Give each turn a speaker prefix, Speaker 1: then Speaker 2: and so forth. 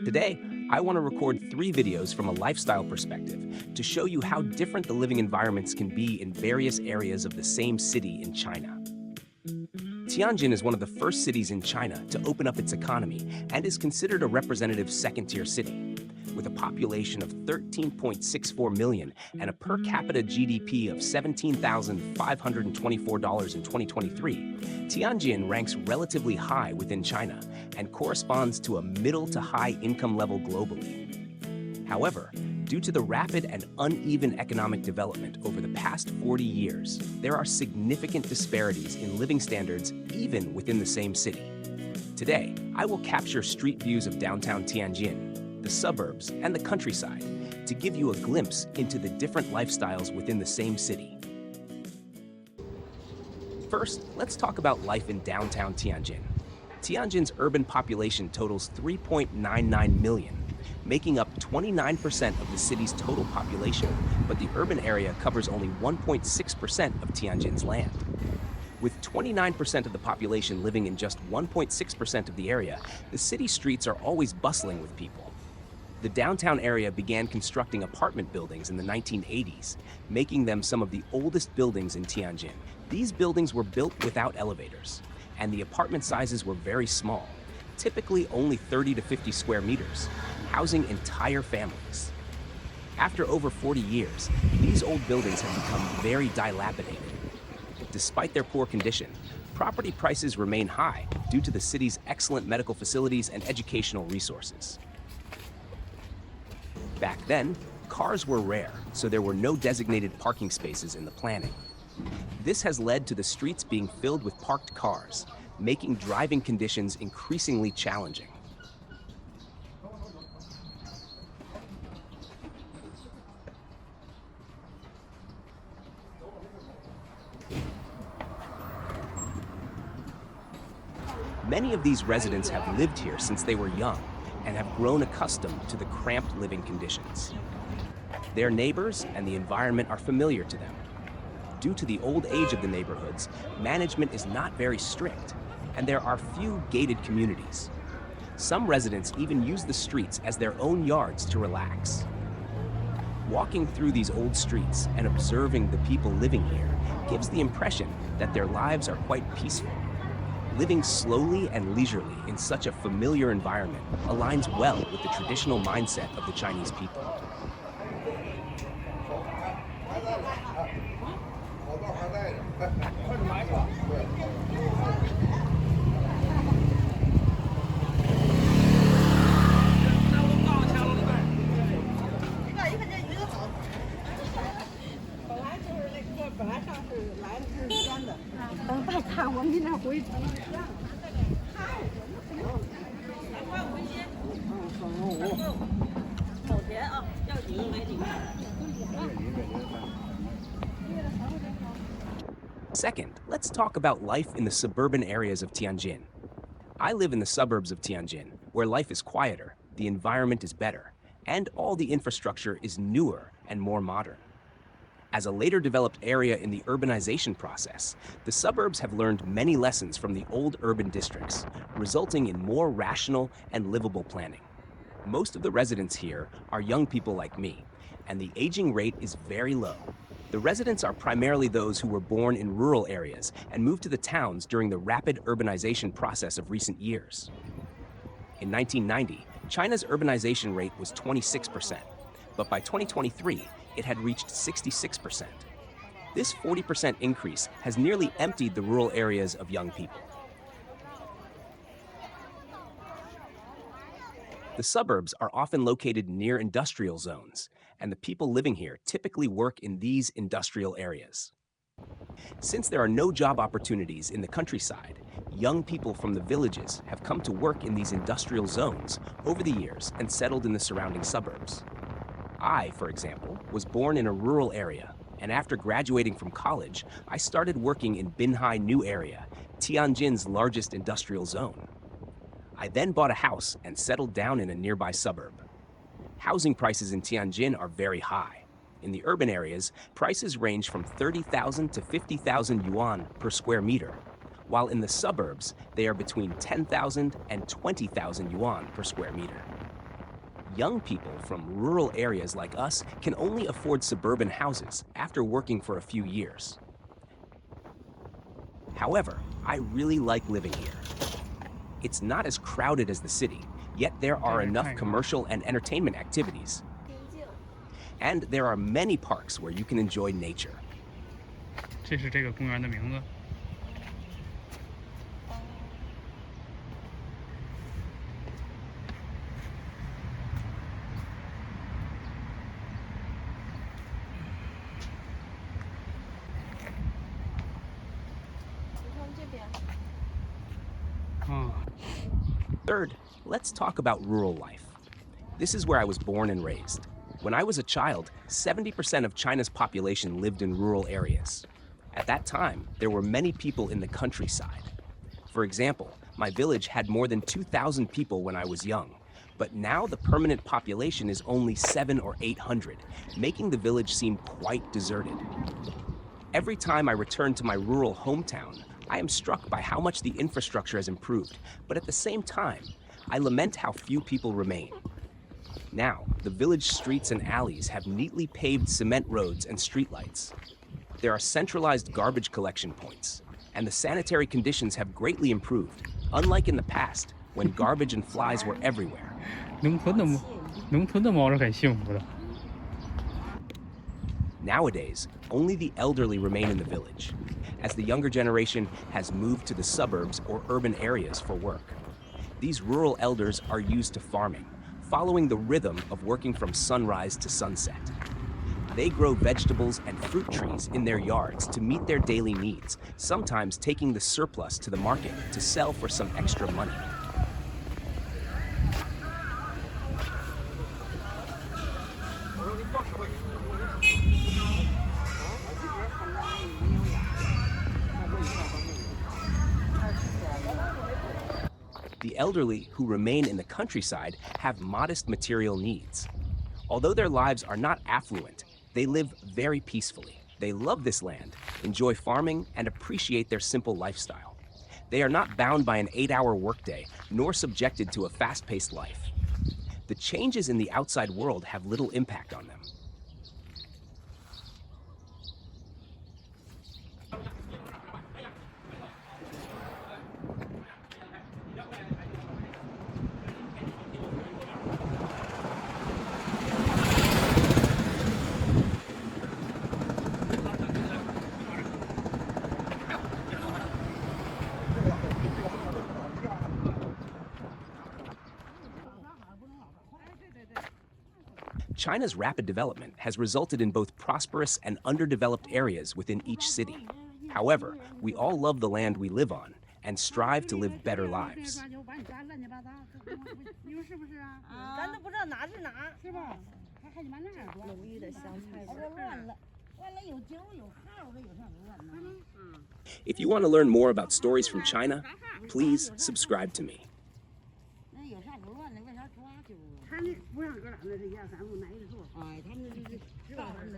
Speaker 1: Today, I want to record 3 videos from a lifestyle perspective to show you how different the living environments can be in various areas of the same city in China. Tianjin is one of the first cities in China to open up its economy and is considered a representative second-tier city. With a population of 13.64 million and a per capita GDP of $17,524 in 2023, Tianjin ranks relatively high within China and corresponds to a middle to high income level globally. However, due to the rapid and uneven economic development over the past 40 years, there are significant disparities in living standards even within the same city. Today, I will capture street views of downtown Tianjin, the suburbs, and the countryside to give you a glimpse into the different lifestyles within the same city. First, let's talk about life in downtown Tianjin. Tianjin's urban population totals 3.99 million, making up 29% of the city's total population, but the urban area covers only 1.6% of Tianjin's land. With 29% of the population living in just 1.6% of the area, the city streets are always bustling with people. The downtown area began constructing apartment buildings in the 1980s, making them some of the oldest buildings in Tianjin. These buildings were built without elevators, and the apartment sizes were very small, typically only 30 to 50 square meters, housing entire families. After over 40 years, these old buildings have become very dilapidated. Despite their poor condition, property prices remain high due to the city's excellent medical facilities and educational resources. Back then, cars were rare, so there were no designated parking spaces in the planning. This has led to the streets being filled with parked cars, making driving conditions increasingly challenging. Many of these residents have lived here since they were young and have grown accustomed to the cramped living conditions. Their neighbors and the environment are familiar to them. Due to the old age of the neighborhoods, management is not very strict, and there are few gated communities. Some residents even use the streets as their own yards to relax. Walking through these old streets and observing the people living here gives the impression that their lives are quite peaceful. Living slowly and leisurely in such a familiar environment aligns well with the traditional mindset of the Chinese people. Second, let's talk about life in the suburban areas of Tianjin. I live in the suburbs of Tianjin, where life is quieter, the environment is better, and all the infrastructure is newer and more modern. As a later developed area in the urbanization process, the suburbs have learned many lessons from the old urban districts, resulting in more rational and livable planning. Most of the residents here are young people like me, and the aging rate is very low. The residents are primarily those who were born in rural areas and moved to the towns during the rapid urbanization process of recent years. In 1990, China's urbanization rate was 26%, but by 2023, it had reached 66%. This 40% increase has nearly emptied the rural areas of young people. The suburbs are often located near industrial zones, and the people living here typically work in these industrial areas. Since there are no job opportunities in the countryside, young people from the villages have come to work in these industrial zones over the years and settled in the surrounding suburbs. I, for example, was born in a rural area, and after graduating from college, I started working in Binhai New Area, Tianjin's largest industrial zone. I then bought a house and settled down in a nearby suburb. Housing prices in Tianjin are very high. In the urban areas, prices range from 30,000 to 50,000 yuan per square meter, while in the suburbs, they are between 10,000 and 20,000 yuan per square meter. Young people from rural areas like us can only afford suburban houses after working for a few years. However, I really like living here. It's not as crowded as the city, yet there are enough commercial and entertainment activities. And there are many parks where you can enjoy nature.
Speaker 2: 这是这个公园的名字。
Speaker 1: Third, let's talk about rural life. This is where I was born and raised. When I was a child, 70% of China's population lived in rural areas. At that time, there were many people in the countryside. For example, my village had more than 2,000 people when I was young, but now the permanent population is only 700 or 800, making the village seem quite deserted. Every time I return to my rural hometown, I am struck by how much the infrastructure has improved, but at the same time, I lament how few people remain. Now, the village streets and alleys have neatly paved cement roads and streetlights. There are centralized garbage collection points, and the sanitary conditions have greatly improved, unlike in the past, when garbage and flies were everywhere.
Speaker 2: 农村的猫是很幸福的。
Speaker 1: Nowadays, only the elderly remain in the village, as the younger generation has moved to the suburbs or urban areas for work. These rural elders are used to farming, following the rhythm of working from sunrise to sunset. They grow vegetables and fruit trees in their yards to meet their daily needs, sometimes taking the surplus to the market to sell for some extra money. The elderly who remain in the countryside have modest material needs. Although their lives are not affluent, they live very peacefully. They love this land, enjoy farming, and appreciate their simple lifestyle. They are not bound by an 8-hour workday, nor subjected to a fast-paced life. The changes in the outside world have little impact on them. China's rapid development has resulted in both prosperous and underdeveloped areas within each city. However, we all love the land we live on and strive to live better lives. If you want to learn more about stories from China, please subscribe to me.
Speaker 3: 他那不让搁哪那是1、2、3、4买的数，哎，他们这是知道他们。